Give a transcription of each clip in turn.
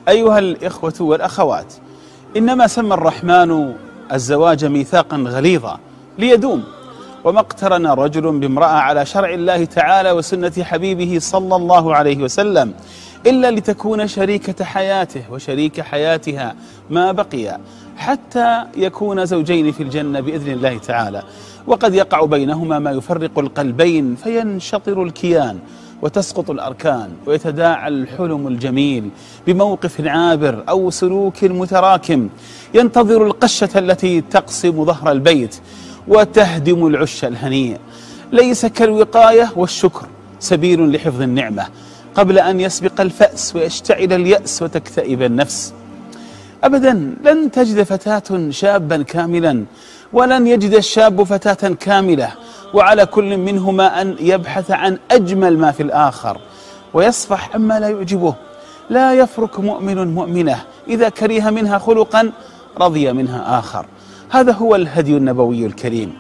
أيها الإخوة والأخوات، إنما سمى الرحمن الزواج ميثاقا غليظا ليدوم، وما اقترن رجل بامرأة على شرع الله تعالى وسنة حبيبه صلى الله عليه وسلم إلا لتكون شريكة حياته وشريك حياتها ما بقي، حتى يكون زوجين في الجنة بإذن الله تعالى. وقد يقع بينهما ما يفرق القلبين فينشطر الكيان وتسقط الأركان ويتداعى الحلم الجميل بموقف عابر أو سلوك متراكم ينتظر القشة التي تقسم ظهر البيت وتهدم العش الهنيء. ليس كالوقاية والشكر سبيل لحفظ النعمة قبل أن يسبق الفأس ويشتعل اليأس وتكتئب النفس. أبدا لن تجد فتاة شابا كاملا، ولن يجد الشاب فتاة كاملة، وعلى كل منهما أن يبحث عن أجمل ما في الآخر ويصفح عما لا يعجبه. لا يفرك مؤمن مؤمنة إذا كره منها خلقا رضي منها آخر. هذا هو الهدي النبوي الكريم.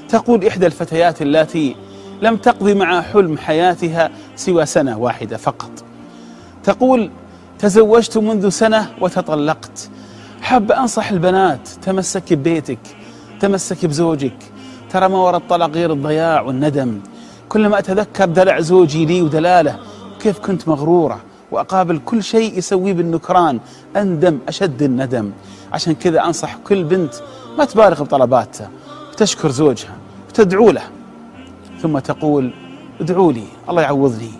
تقول إحدى الفتيات التي لم تقضي مع حلم حياتها سوى سنة واحدة فقط، تقول: تزوجت منذ سنة وتطلقت. حاب أنصح البنات: تمسك ببيتك، تمسك بزوجك، ترى ما وراء الطلاق غير الضياع والندم. كلما أتذكر دلع زوجي لي ودلاله كيف كنت مغرورة، وأقابل كل شيء يسويه بالنكران أندم أشد الندم. عشان كذا أنصح كل بنت ما تبالغ بطلباتها، وتشكر زوجها وتدعو له، ثم تقول: ادعوا لي الله يعوضني.